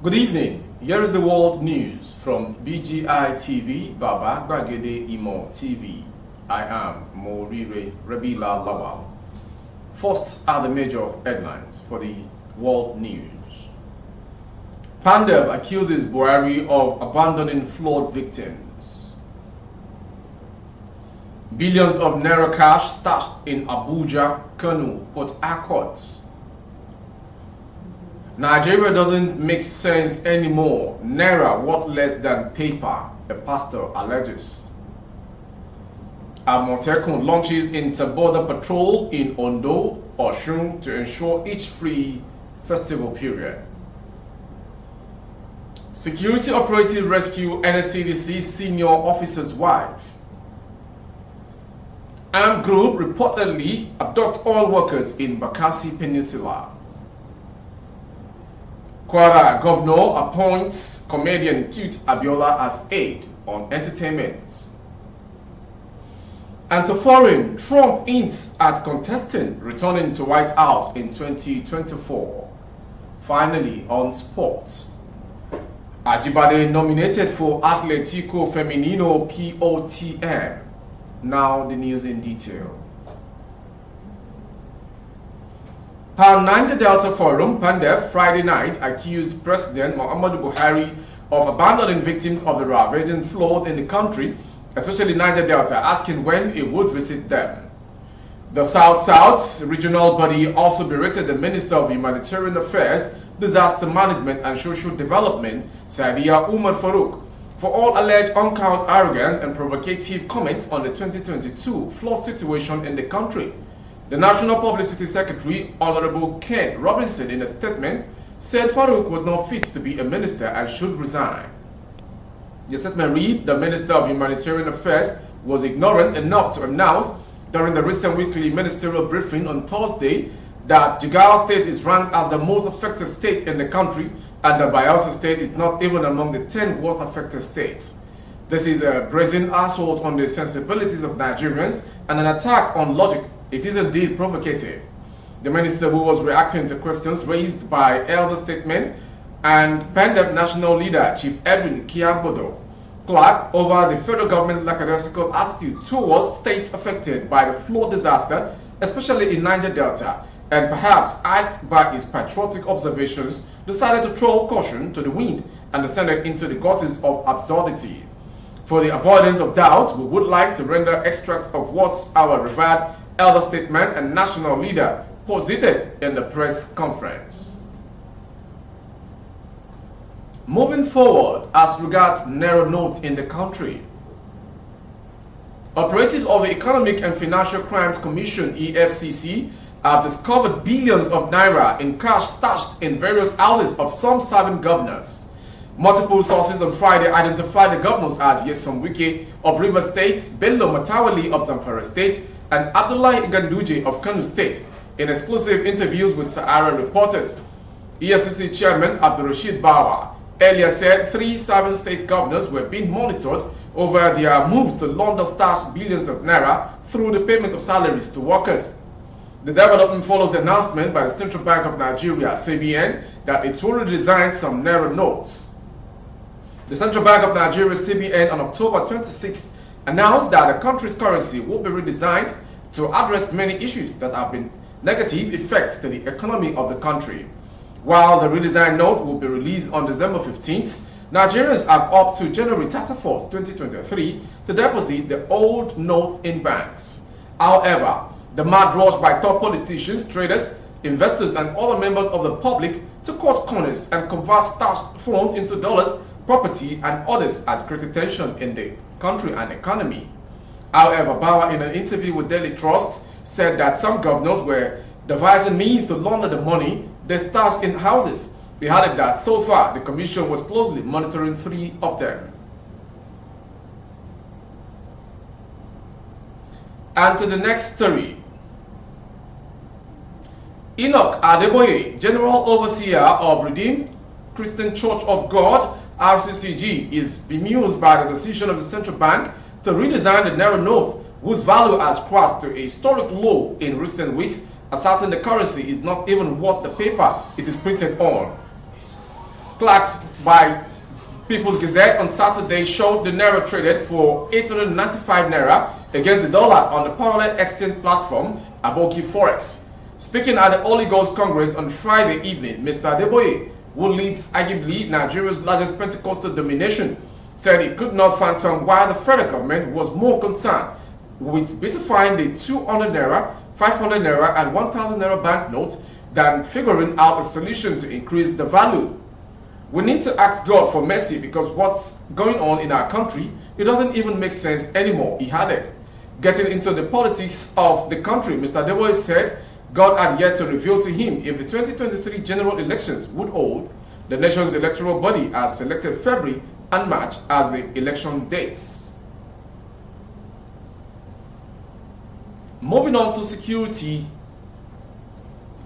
Good evening. Here is the world news from BGI TV, Baba Gbagede Imo TV. I am Morire Rebila Lawal. First are the major headlines for the world news. Pandeb accuses Buhari of abandoning flood victims. Billions of Naira cash stashed in Abuja, Kano, Port Harcourt. Nigeria doesn't make sense anymore. Naira worth less than paper, a pastor alleges. Amotekun launches inter-border patrol in Ondo, Osun to ensure each free festival period. Security operative rescue NSCDC senior officer's wife. Armed group reportedly abduct oil workers in Bakassi Peninsula. Kwara governor appoints comedian Cute Abiola as aide on entertainment. And to foreign, Trump hints at contestant returning to White House in 2024. Finally, on sports. Ajibade nominated for Atletico Femenino POTM. Now the news in detail. Niger Delta Forum, Pandeb, Friday night accused President Muhammadu Buhari of abandoning victims of the ravaging flood in the country, especially Niger Delta, asking when he would visit them. The South-South regional body also berated the Minister of Humanitarian Affairs, Disaster Management and Social Development, Saidiya Umar Farouk, for all alleged uncouth arrogance and provocative comments on the 2022 flood situation in the country. The National Publicity Secretary, Honorable Ken Robinson, in a statement, said Farouk was not fit to be a minister and should resign. The statement read, the Minister of Humanitarian Affairs was ignorant enough to announce during the recent weekly ministerial briefing on Thursday that Jigawa State is ranked as the most affected state in the country and that Bayelsa State is not even among the 10 worst affected states. This is a brazen assault on the sensibilities of Nigerians and an attack on logic. It is indeed provocative. The minister, who was reacting to questions raised by elder statesmen and Pandeb national leader Chief Edwin Kiambodo Clark over the federal government's lackadaisical attitude towards states affected by the flood disaster, especially in Niger Delta, and perhaps act by his patriotic observations, decided to throw caution to the wind and descended into the gutters of absurdity. For the avoidance of doubt, we would like to render extracts of what our revered elder statesman and national leader posited in the press conference. Moving forward, as regards Naira notes in the country, operatives of the Economic and Financial Crimes Commission (EFCC) have discovered billions of Naira in cash stashed in various houses of some serving governors. Multiple sources on Friday identified the governors as Nyesom Wike of Rivers State, Bello Matawali of Zamfara State, and Abdullahi Ganduje of Kano State in exclusive interviews with Sahara reporters. EFCC Chairman Abdurrashid Bawa earlier said 3 serving state governors were being monitored over their moves to launder stashed billions of Naira through the payment of salaries to workers. The development follows the announcement by the Central Bank of Nigeria, CBN, that it will redesign some Naira notes. The Central Bank of Nigeria, CBN, on October 26th announced that the country's currency will be redesigned to address many issues that have been negative effects to the economy of the country. While the redesigned note will be released on December 15th, Nigerians have up to January 31st, 2023 to deposit the old note in banks. However, the mad rush by top politicians, traders, investors and other members of the public to cut corners and convert stashed funds into dollars, property and others has created tension in the country and economy. However, Bauer, in an interview with Daily Trust, said that some governors were devising means to launder the money they stashed in houses. He added that so far the commission was closely monitoring 3 of them. And to the next story. Enoch Adeboye, General Overseer of Redeemed Christian Church of God, RCCG, is bemused by the decision of the central bank to redesign the Naira note, whose value has crashed to a historic low in recent weeks, asserting the currency is not even worth the paper it is printed on. Clerks by People's Gazette on Saturday showed the Naira traded for 895 Naira against the dollar on the parallel exchange platform Adeboye Forex. Speaking at the Holy Ghost Congress on Friday evening, Mr. Adeboye, who leads arguably Nigeria's largest Pentecostal denomination, said he could not fathom why the federal government was more concerned with beautifying the 200 Naira, 500 Naira and 1000 Naira banknote than figuring out a solution to increase the value. We need to ask God for mercy because what's going on in our country, it doesn't even make sense anymore, he added. Getting into the politics of the country, Mr. Adeboye said God had yet to reveal to him if the 2023 general elections would hold. The nation's electoral body has selected February and March as the election dates. Moving on to security.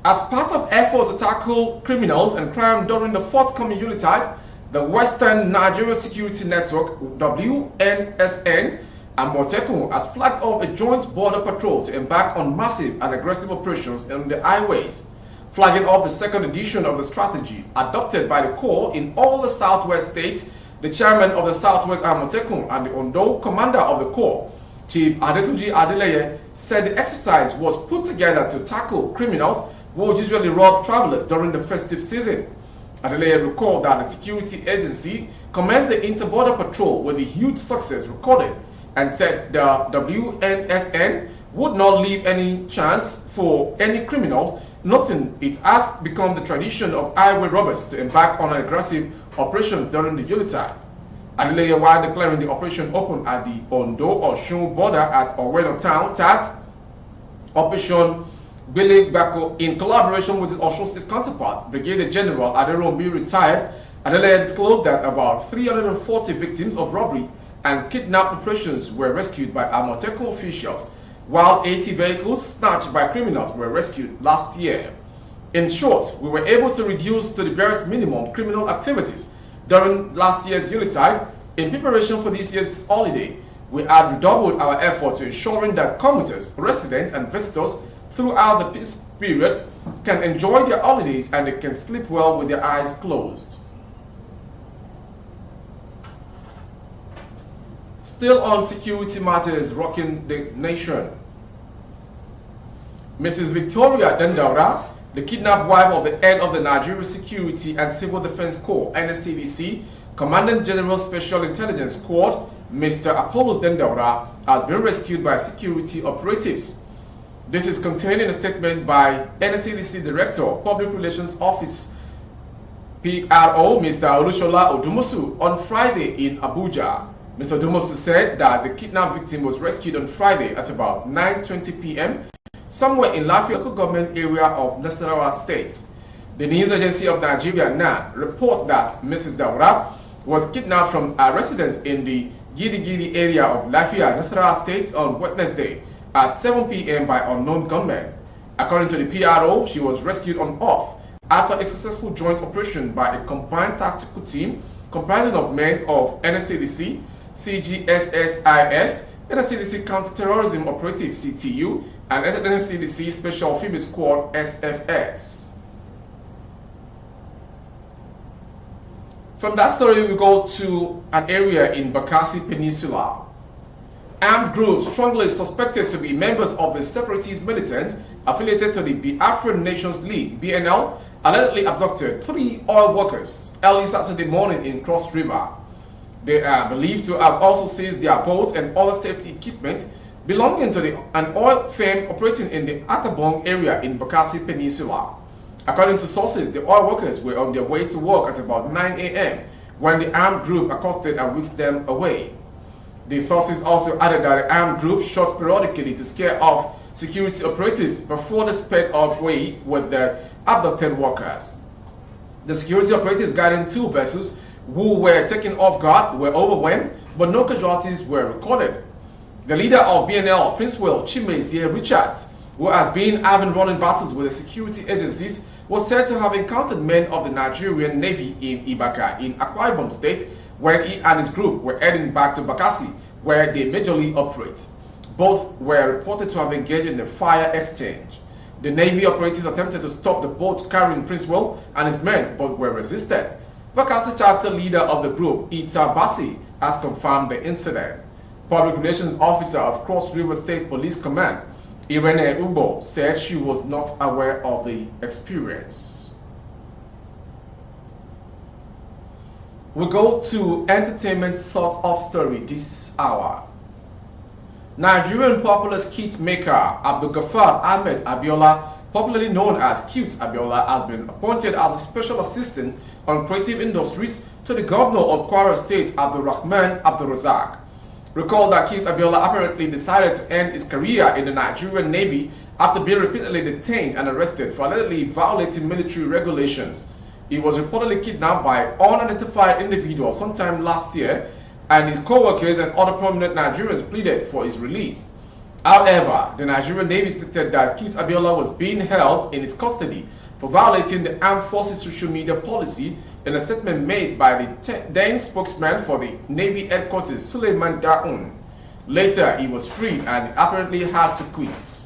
As part of effort to tackle criminals and crime during the forthcoming Yuletide, the Western Nigeria Security Network, WNSN, and Møcks has flagged off a joint border patrol to embark on massive and aggressive operations on the highways, flagging off the second edition of the strategy adopted by the Corps in all the Southwest states. The chairman of the Southwest Møcks and the Ondo commander of the Corps, Chief Adeboye, said the exercise was put together to tackle criminals who would usually rob travelers during the festive season. Adeboye recalled that the security agency commenced the inter-border patrol with a huge success recorded and said the WNSN would not leave any chance for any criminals, noting it has become the tradition of highway robbers to embark on aggressive operations during the Yuletide. Adeboye, while declaring the operation open at the Ondo-Osun border at Oweno town, tagged Operation Bdùct in collaboration with his Osun State counterpart, Brigadier General Adeboye retired. Adeboye disclosed that about 340 victims of robbery and kidnap operations were rescued by Møcks officials, while 80 vehicles snatched by criminals were rescued last year. In short, we were able to reduce to the barest minimum criminal activities during last year's Yuletide. In preparation for this year's holiday, we had redoubled our effort to ensuring that commuters, residents, and visitors throughout the peace period can enjoy their holidays and they can sleep well with their eyes closed. Still on security matters rocking the nation. Mrs. Victoria Dendaura, the kidnapped wife of the head of the Nigeria Security and Civil Defense Corps, NSCDC, Commandant General Special Intelligence Squad, Mr. Apollos Dendaura, has been rescued by security operatives. This is contained in a statement by NSCDC Director, Public Relations Office, PRO, Mr. Olushola Odumosu, on Friday in Abuja. Mr. Odumosu said that the kidnapped victim was rescued on Friday at about 9:20 p.m. somewhere in Lafia local government area of Naira State. The news agency of Nigeria, NAN, report that Mrs. Daura was kidnapped from a residence in the Gidi area of Lafia, Naira State on Wednesday at 7 p.m. by unknown gunmen. According to the PRO, she was rescued on off after a successful joint operation by a combined tactical team comprising of men of NSCDC, CGSSIS, NSCDC Counter-Terrorism Operative CTU, and NSCDC Special Female Squad SFS. From that story, we go to an area in Bakassi Peninsula. Armed groups strongly suspected to be members of the separatist militant affiliated to the Biafran Nations League, BNL, allegedly abducted 3 oil workers early Saturday morning in Cross River. They are believed to have also seized their boats and other safety equipment belonging to an oil firm operating in the Atabong area in Bakassi Peninsula. According to sources, the oil workers were on their way to work at about 9 a.m. when the armed group accosted and whisked them away. The sources also added that the armed group shot periodically to scare off security operatives before they sped away with the abducted workers. The security operatives guiding 2 vessels who were taken off guard were overwhelmed, but no casualties were recorded. The leader of BNL, Prince Will Chimezie Richards, who has been having running battles with the security agencies, was said to have encountered men of the Nigerian Navy in Ibaka in Akwa Ibom State when he and his group were heading back to Bakassi, where they majorly operate. Both were reported to have engaged in a fire exchange. The Navy operatives attempted to stop the boat carrying Prince Will and his men, but were resisted. Bakassi chapter leader of the group, Bakassi, has confirmed the incident. Public Relations Officer of Cross River State Police Command, Irene Ubo, said she was not aware of the experience. We go to entertainment sort of story this hour. Nigerian popular skit maker Abdul Ahmed Abiola, popularly known as Cute Abiola, has been appointed as a special assistant on creative industries to the governor of Kwara State, Abdulrahman Abdulrazak. Recall that Cute Abiola apparently decided to end his career in the Nigerian Navy after being repeatedly detained and arrested for allegedly violating military regulations. He was reportedly kidnapped by unidentified individuals sometime last year, and his co-workers and other prominent Nigerians pleaded for his release. However, the Nigerian Navy stated that Cute Abiola was being held in its custody for violating the Armed Forces social media policy in a statement made by the then spokesman for the Navy headquarters, Suleiman Daoun. Later, he was free and apparently had to quit.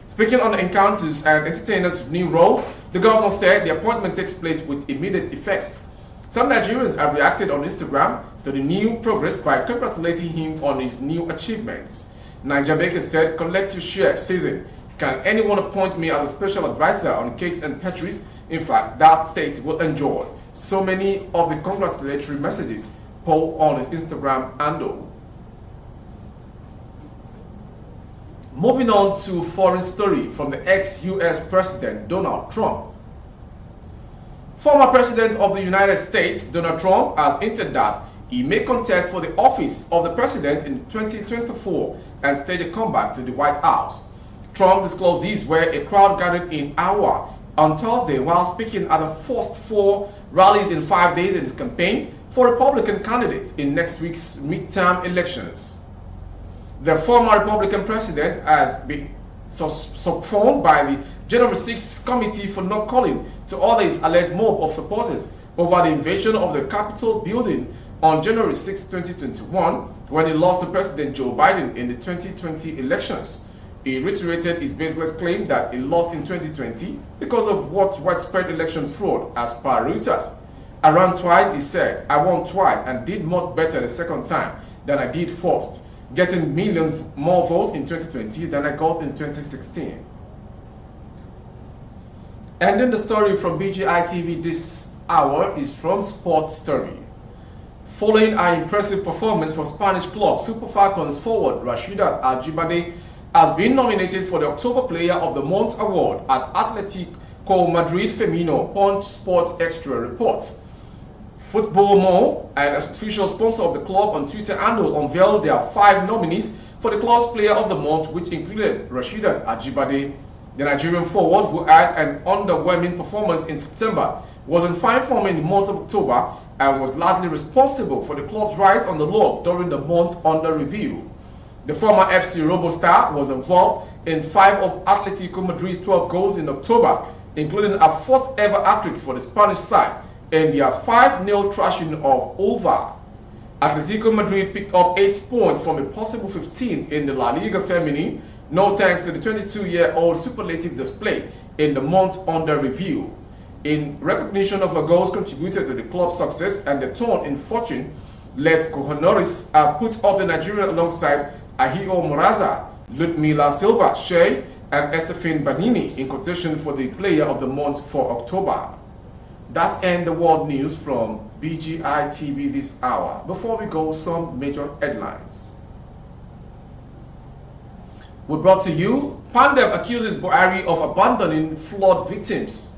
Speaking on the encounters and entertainers' new role, the governor said the appointment takes place with immediate effect. Some Nigerians have reacted on Instagram to the new progress by congratulating him on his new achievements. Niger Delta said, "Collect your share season. Can anyone appoint me as a special advisor on cakes and pastries? In fact, that state will enjoy." So many of the congratulatory messages Paul on his Instagram handle. Moving on to foreign story from the ex-US President Donald Trump. Former President of the United States, Donald Trump, has hinted that he may contest for the office of the President in 2024 and stage a comeback to the White House. Trump disclosed this where a crowd gathered in Iowa on Thursday while speaking at the first 4 rallies in 5 days in his campaign for Republican candidates in next week's midterm elections. The former Republican president has been subpoenaed by the January 6th committee for not calling to order his alleged mob of supporters over the invasion of the Capitol building on January 6, 2021, when he lost to President Joe Biden in the 2020 elections. He reiterated his baseless claim that he lost in 2020 because of widespread election fraud, as per Reuters. "I ran twice," he said. "I won twice and did much better the second time than I did first, getting millions more votes in 2020 than I got in 2016. Ending the story from BGI TV this hour is from Sports Story. Following an impressive performance from Spanish club Super Falcons forward Rasheedat Ajibade has been nominated for the October Player of the Month award at Atletico Madrid Femino Punch Sport Extra reports. Football Mo, an official sponsor of the club on Twitter handle, unveiled their 5 nominees for the club's Player of the Month, which included Rasheedat Ajibade. The Nigerian forward, who had an underwhelming performance in September, was in fine form in the month of October and was largely responsible for the club's rise on the log during the month under review. The former FC Robostar was involved in 5 of Atletico Madrid's 12 goals in October, including a first ever hat-trick for the Spanish side and their 5-0 thrashing of Over. Atletico Madrid picked up 8 points from a possible 15 in the La Liga Femenine, no thanks to the 22-year-old superlative display in the month under review. In recognition of her goals contributed to the club's success and the turn in fortune, Les Cohonoris put up the Nigerian alongside Ahio Moraza, Ludmila Silva, Shea, and Estefane Banini in contention for the Player of the Month for October. That ends the world news from BGI TV this hour. Before we go, some major headlines. We brought to you, Pandep accuses Buhari of abandoning flood victims.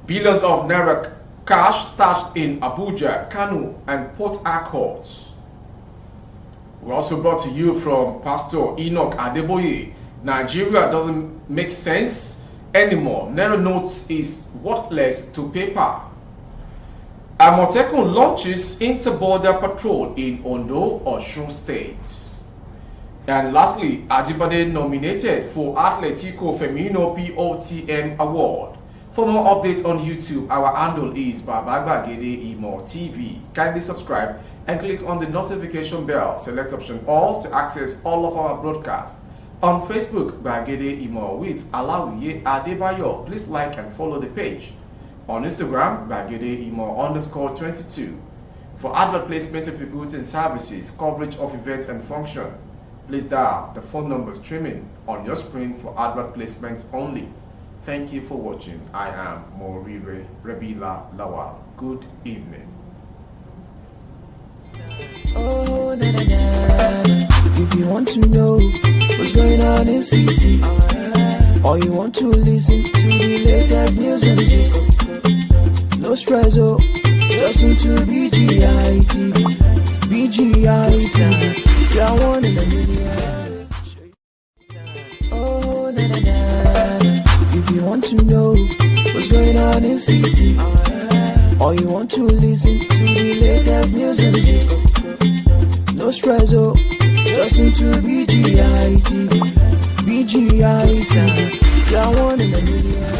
Billions of Naira cash stashed in Abuja, Kano, and Port Harcourt. We also brought to you from Pastor Enoch Adeboye. Nigeria doesn't make sense anymore. Naira notes is worthless to paper. Amotekun launches inter-border patrol in Ondo, Osun State. And lastly, Ajibade nominated for Atletico Femino POTM Award. For more updates on YouTube, our handle is Babagede Imo TV. Kindly subscribe and click on the notification bell. Select option all to access all of our broadcasts. On Facebook, Bagede Imo with Alawiye Adebayo. Please like and follow the page. On Instagram, @BagedeImo_22. For advert placement of your goods and services, coverage of events and function, please dial the phone number streaming on your screen for advert placements only. Thank you for watching. I am Morire Rebila Lawal. Good evening. Oh, na, na, na. If you want to know what's going on in city, or you want to listen to the latest news and gist, no stress, oh, just tune to BGI TV. BGI TV, you're one in a million. Oh, na na na. If you want to know what's going on in city, or you want to listen to the latest news and gist, no stress, oh, just tune to BGI TV. BGI TV, you're one in a million.